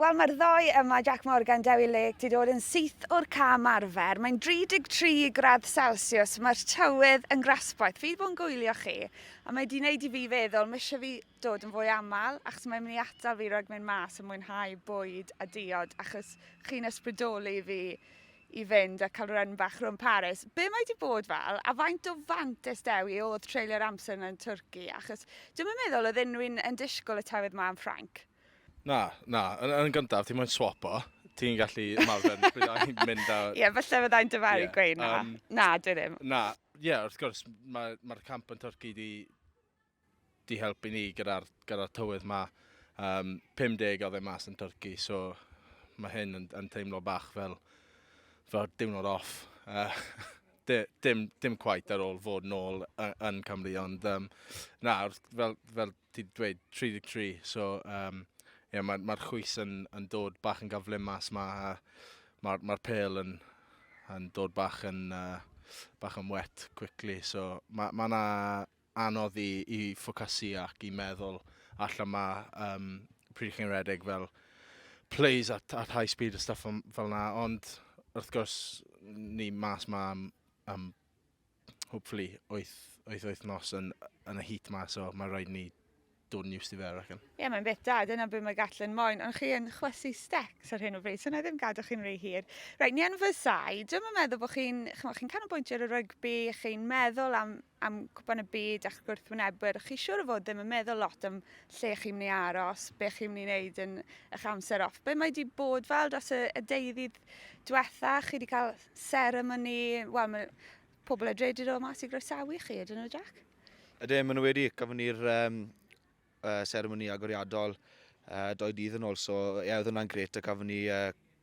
Wel, mae'r ddoi yma, Jac Morgan, Dewi Lake, wedi dod yn syth o'r cam arfer. Mae'n 33 gradd Celsius, mae'r tywydd yn grasboeth. Fi wedi bod yn gwylio chi, a mae wedi gwneud i fi feddwl, mae eisiau fi dod yn fwy aml, achos mae'n mynd i atal fi rhag mynd mas yn mwynhau bwyd a diod, achos chi'n ysbrydoli fi i fynd a cael rhan bach rhwng Paris. Be mae wedi bod fel, a faint o fantes Dewi oedd treulio'r amser yn Twrci, achos dwi'n meddwl oedd unrhyw un yn disgwyl y tywydd yma yn Ffrainc. Na. Yn gyntaf, ti'n mwyn swapo. Ti'n gallu ymarfer bryd a'n mynd a... Ie, falle fyddai'n dyfaru gweud na. Na, dwi ddim. Na, wrth gwrs, mae'r camp yn Twrci di helpu ni gyda'r tywydd ma. 50 oedd e mas yn Twrci, so mae hyn yn teimlo bach fel diwrnod off. Dim quite ar ôl fod nôl yn Cymru, ond na, fel ti dweud, 33, so... Mae'r chwys yn dod bach yn gyflym mas ma, mae'r pêl yn dod bach yn wet quickly, so mae'n anodd i ffocysu ac i meddwl allan ma pryd chi'n redeg fel plays at high speed a stuff fel na, ond wrth gwrs ni mas ma am hopefully 8 wythnos yn y heat ma, so mae rhaid ni dod yn used i fe, recyn. Ie, mae'n bit da, dyna beth mae gallu'n moyn, ond chi yn chwysu stecs ar hyn o bryd, so na ddim gadw chi'n rhy hir. Reit, ni yn fy sai, dwi'n meddwl bod chi'n canolbwyntio ar y rygbi, chi'n meddwl am cwpan y byd a'ch gwrthwynebwyr, chi siŵr o fod ddim yn meddwl lot am lle chi'n mynd i aros, be chi'n mynd i wneud yn eich amser off. Be mae wedi bod fel dros y deuddydd diwetha, chi wedi cael seremoni, wel, mae pobl y dred i ddod mas i groesawu chi, ydyn nhw, Jac? Ydyn, maen nhw wedi, gafon ni'r seremoni agoriadol 2 dydd yn ôl, so oedd hwnna'n gret, a gafon ni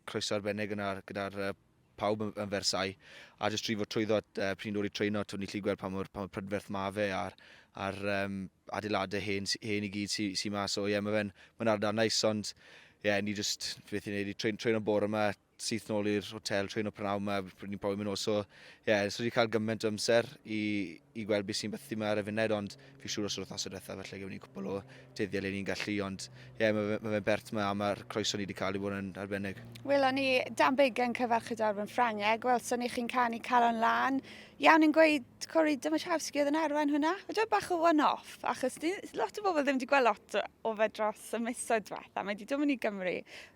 croeso arbennig gyda'r pawb yn Fersai, a jyst trifo trwyddo pryd ni'n dod i treino, tw'n ni lli gweld pa mor prydferth ma fe a'r adeiladau hen i gyd sy ma, so mae'n ardal neis, ond ni jyst beth i'n neud i treino bore yma, syth nôl i'r hotel, treino prynawn yma, pryd ni'n profi mynd nôl, so wedi cael gymaint o amser i gweld beth sy'n bythu yma ar y funed, ond fi'n siŵr os yw'r wythnos diwethaf, felly gefon ni cwpl o dyddiau le ni'n gallu, ond mae fe'n bert yma a mae'r croeso ni wedi cael i bod yn arbennig. Welon ni Dan Bigan cyfarchod arfer yn Ffrainc, welson ni chi'n canu cael o'n lan. Iawn yn gweud, Cori, dyma Siawsgi oedd yn arwain hwnna. Ydy o bach o one-off, achos lot o bobl ddim wedi gweld lot o fe dros y misoedd diwetha. Mae wedi dod i Gymru.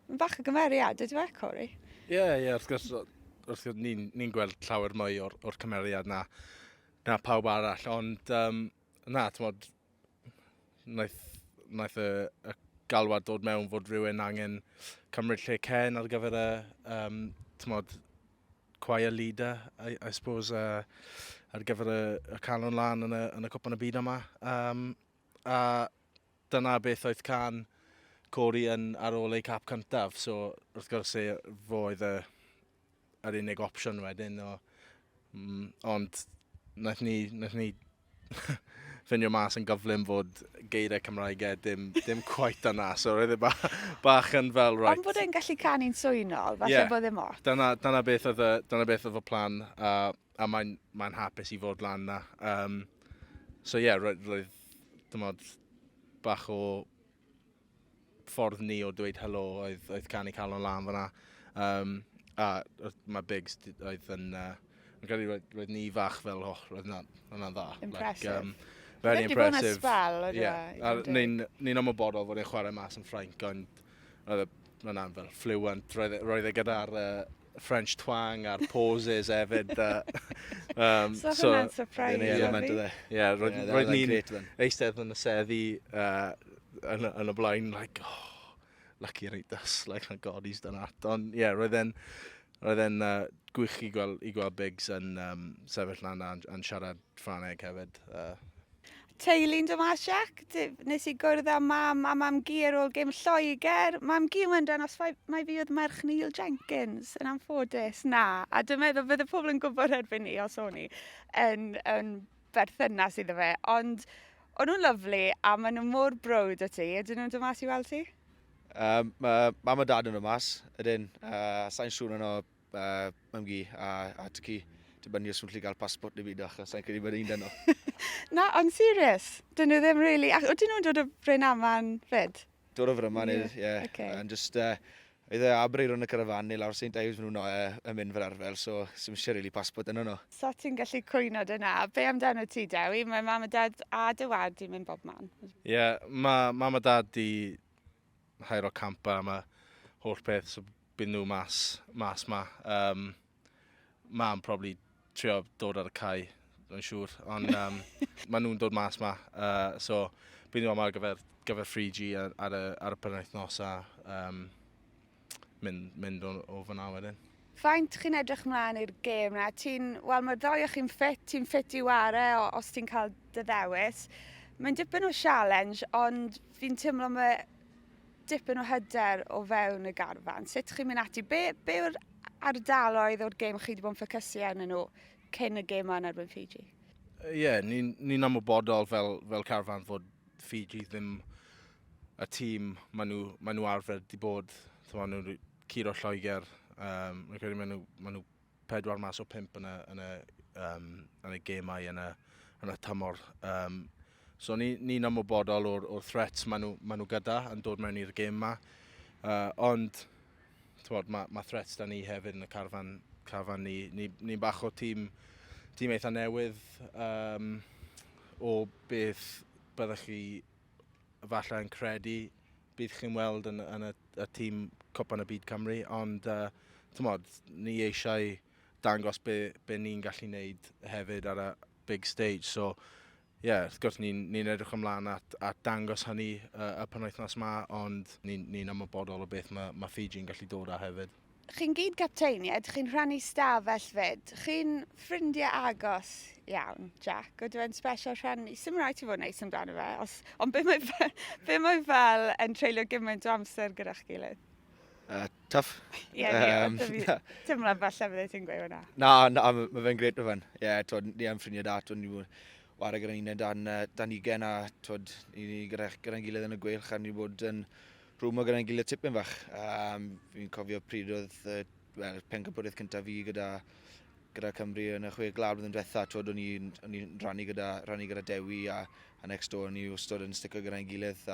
Mae'n bach o gymeriad, ydy fe, Cori? Ie, wrth gwrs ni'n gweld llawer mwy o'r cymeriad na pawb arall, ond na, t'mod, naeth y galwad dod mewn fod rhywun angen cymryd lle Ken ar gyfer t'mod, choir leader, I suppose, ar gyfer y canol lan yn y cwpan y byd yma. A dyna beth oedd can Cori ar ôl ei cap cyntaf, so wrth gwrs fo oedd yr unig opsiwn wedyn, ond naeth ni ffindio mas yn gyflym fod geiriau Cymraegau dim quite yna, so roedd e bach yn fel right. Ond bod e'n gallu canu'n swynol, falle bod ddim ot. Dyna beth oedd y plan, a mae'n hapus i fod lan na. So roedd dymod bach o ffordd ni o dweud helo oedd canu cael o'n lan fyna. A mae Biggs oedd yn credu roedd ni fach fel, roedd hwnna'n dda. Impressive. Very impressive. Ni'n ymwybodol fod e'n chwarae mas yn Ffrainc, ond roedd hwnna'n fel fluent. Roedd e gyda'r French twang a'r poses hefyd. So hwnna'n surprise. Roedd ni'n eistedd yn y seddi yn y blaen, like, lucky us, like, my God, he's done that. Ond roedd e'n gwych i gweld Biggs yn sefyll lan a'n siarad Ffrangeg hefyd. Teulu'n dod mas, Jac? Nes i gwrdd â mam a mam Gi ar ôl gêm Lloegr. Mam Gi yn dangos mai fi oedd merch Neil Jenkins yn anffodus. Na, a dwi'n meddwl bydd y pobl yn gwybod erbyn ni os o'n i yn berthynas iddo fe. Ond o'n nhw'n lyflu a maen nhw mor browd o ti. Ydyn nhw'n dod mas i weld ti? Mam a dad yn dod mas, ydyn. Sa'n siŵr yno mam Gi a Tyci. Dibynnu os mwyn gallu cael passport neu byd achos sa'n credu bod un dyn nhw. Na, ond serious? Dyn nhw ddim really... Ydyn nhw'n dod o Bryn Aman fyd? dod o fryma, Ie, ocê. And just, oedd e abri rhwng y carafan neu lawr St Ives maen nhw'n yn mynd fel arfer, so sy'n eisiau really passport yna nhw. So ti'n gallu cwyno dyna. Be amdano ti, Dewi? Mae mam a dad a dy wedi mynd bob man. Ie, mae mam a dad di hairo campa am y holl peth, so byd nhw mas ma. Mam probably trio dod ar y cae, dwi'n siŵr, ond maen nhw'n dod mas ma. So byd nhw am ar gyfer 3G ar y penwythnos a mynd o fyna wedyn. Faint chi'n edrych mlaen i'r gêm na? Wel, mae'r ddoi o chi'n ti'n ffit i ware os ti'n cael dy ddewis. Mae'n dipyn o challenge, ond fi'n teimlo mae dipyn o hyder o fewn y garfan. Sut chi'n mynd ati? Be yw'r ardaloedd o'r gêm chi wedi bod yn ffocysu arnyn nhw cyn y gêm yn erbyn Fiji? Ie, ni'n ymwybodol fel carfan fod Fiji ddim y tîm maen nhw arfer di bod. Maen nhw curo Lloegr. Maen nhw 4 mas o 5 yn y gemau yn y tymor. So ni'n ymwybodol o'r threats maen nhw gyda yn dod mewn i'r gêm yma. Ond mae threats da ni hefyd yn y carfan ni. Ni'n bach o tîm eitha newydd o beth byddwch chi falle yn credu bydd chi'n weld yn y tîm Cwpan y Byd Cymru, ond ni eisiau dangos be ni'n gallu wneud hefyd ar y big stage. So, wrth gwrs ni'n edrych ymlaen at dangos hynny y penwythnos yma, ond ni'n ymwybodol o beth mae Fiji'n gallu dod â hefyd. Chi'n cyd-gapteiniaid, chi'n rhannu stafell fyd. Chi'n ffrindiau agos iawn, Jac. Ydw e'n special rhannu? Sym rhaid ti fod yn neis amdano fe, ond be mae fel yn treulio gymaint o amser gyda'ch gilydd? Tough. Ie, teimlo falle bydde ti'n gweud hwnna. Na, mae fe'n gret o fan. Ni am ffrindiau da, ni bod ware gyda'n un dan 20 a ni gyda'n gilydd yn y gwelch a ni bod yn rhwm o gyda'n gilydd tipyn fach. Fi'n cofio pryd oedd pencampwriaeth cyntaf fi gyda Cymru yn y 6 glawr blwyddyn diwetha. O'n i'n rannu gyda Dewi a next door ni wastad yn stico gyda'n gilydd.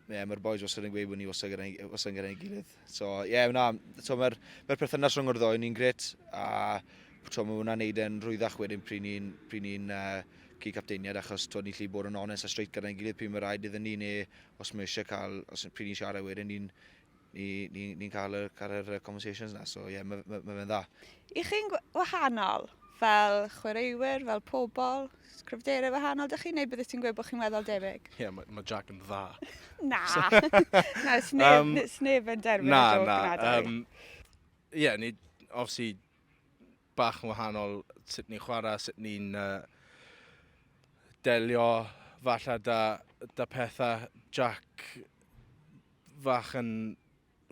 Mae'r boys wastad yn gweud bod ni wastad gyda'n gilydd. So mae'r perthynas rhwng o'r ddoi ni'n gret. A mae hwnna'n neud e'n rwyddach wedyn pryd ni'n cyd-gapteiniaid, achos ni'n gallu bod yn honest a straight gyda'n gilydd pryd mae'n rhaid iddyn ni, neu os mae eisiau cael, pryd ni'n siarad wedyn, ni'n cael yr conversations na, so mae fe'n dda. I chi'n wahanol, fel chwaraewyr, fel pobl, cryfderau wahanol, ydych chi'n neud beth ti'n gweud bod chi'n weddol debyg? Ie, mae Jac yn dda. Na, sneb yn derbyn y joc yna. Ie, ni obviously bach yn wahanol sut ni'n chwarae, sut ni'n delio falle da pethau. Jac fach yn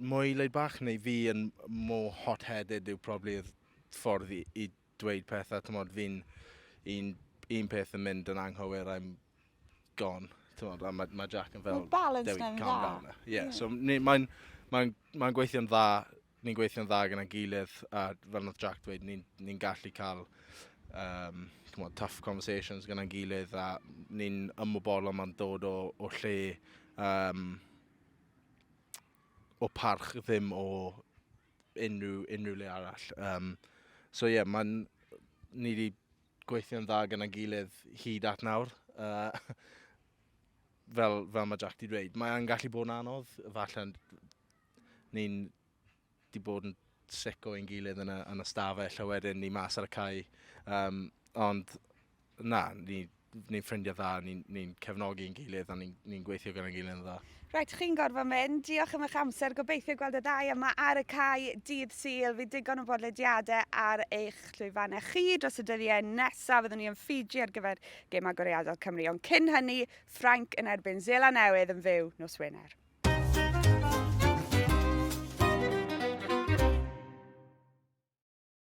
mwy laid bach, neu fi yn more hot-headed yw probably y ffordd i dweud pethau. Fi'n un peth yn mynd yn anghywir, I'm gone. Mae Jac yn fel Dewi, calm down. So mae'n gweithio'n dda. Ni'n gweithio'n dda gyda'n gilydd, a fel wnaeth Jac dweud, ni'n gallu cael tough conversations gyda'n gilydd, a ni'n ymwybodol mae'n dod o lle o parch ddim o unrhyw le arall. So ni wedi gweithio'n dda gyda'n gilydd hyd at nawr. Fel mae Jac wedi dweud, mae'n gallu bod yn anodd, falle ni'n di bod yn sic o ein gilydd yn y stafell a wedyn ni mas ar y cae. Ond ni'n ffrindiau dda, ni'n cefnogi ein gilydd a ni'n gweithio gyda'n gilydd yn dda. Rhaid, chi'n gorfod mynd. Diolch am eich amser. Gobeithio gweld y ddau yma ar y cae dydd Sul. Fi digon o bodlediadau ar eich llwyfannau chi dros y dyddiau nesaf. Fyddwn ni yn Fiji ar gyfer gêm agoriadol Cymru. Ond cyn hynny, Ffrainc yn erbyn Seland Newydd yn fyw nos Wener.